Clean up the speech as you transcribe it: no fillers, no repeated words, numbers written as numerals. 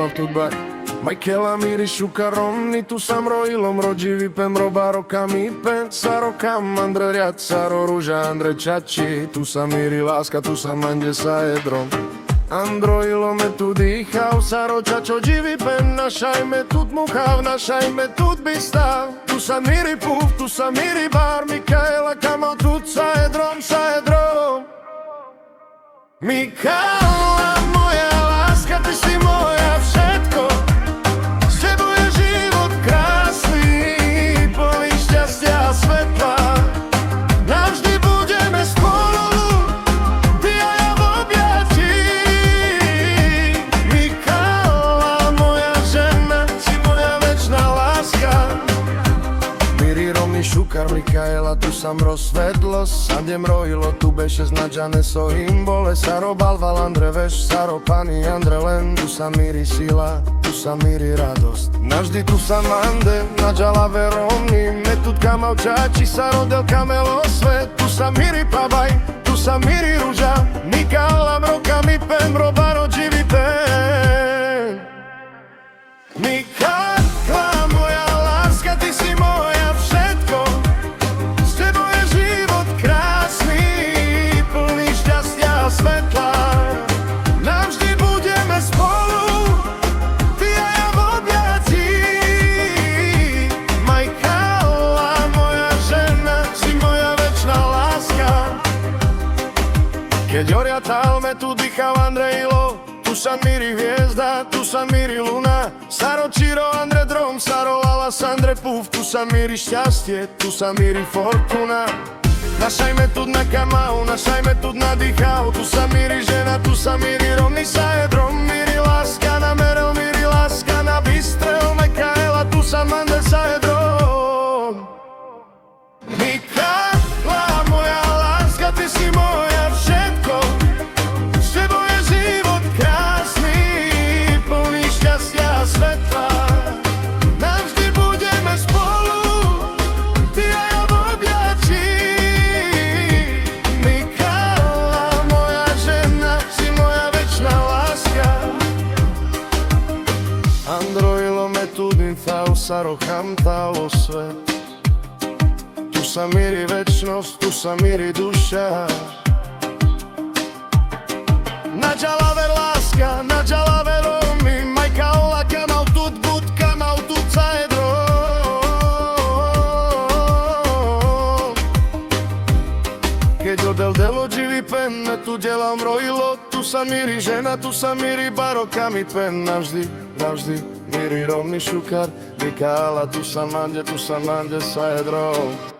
mal tu dbať. Michaela míri šukaromni, tu sam roilom rođivi pem roba rokami pen sa rokam Andre rjad, saro ruža Andre čači, tu sam miri láska, tu sam manje sa jedrom. Androilo me tu dýchav, saro čačo živi pen, našaj me tut muchav, našaj me tut bistav. Tu sam miri puf, tu sam miri bar, Michaela kamo tut sa jedrom, sa jedrom. Michaela, moja láska, ty si moja všetko. S tebou je život krásny, plný šťastia a svetla. Navždy budeme spolu, ty a ja v objatí. Michaela, moja žena, si moja večná láska. Miri rovný šukar, Michaela, tu sam rozsvedlo, sadem rojilo, tu beše značané so himbole, saro balval Andre veš, saro pani Andre len, tu sa míri sila, tu sa míri radosť. Navždy tu sa mande, nađala verovni, metut kamav čači, saro del kamelo svet, tu sa míri pabaj, tu sa míri ruža, Michaela mrokami pen, robaro živi pen. Michaela, moja láska, ty si moja všetko. S tebou je život krásny, plný šťastia a svetla. Navždy budeme spolu, ty a ja v objatí. Michaela, moja žena, si moja večná láska. Keď oriatálme, tu dýchav Andrejlo, tu sa míri hviezda, tu sa míri luna, saro čiro Andre drom, saro lala Sandre puf, tu sa míri šťastie, tu sa míri fortuna. Našajme tu na kamau, našajme tu na dýchav, tu sa míri žena, tu sa míri rovný sa jedrom, míri láska na merel, míri láska na bystrel, Michaela, tu sa mande sa jedrom. Michaela, moja láska, ty si moja všetko. S tebou je život krásny, plný šťastia a svetla. Navždy budeme spolu, ty a ja v objatí. Michaela, moja žena, si moja večná láska. Androilo me tu dýchav, saro chamtalo svet. Tu sa míri večnosť, tu sa míri duša. Nađala ver láska, nađala veromi, Michaela kamav tut bud, kamav tut sa jedrom. Keď odel delo živi pen, tu delam rojilo, tu sa míri žena, tu sa míri barokami pen. Navždy, navždy míri rovný šukar, Michaela, tu sa mande sa jedrom.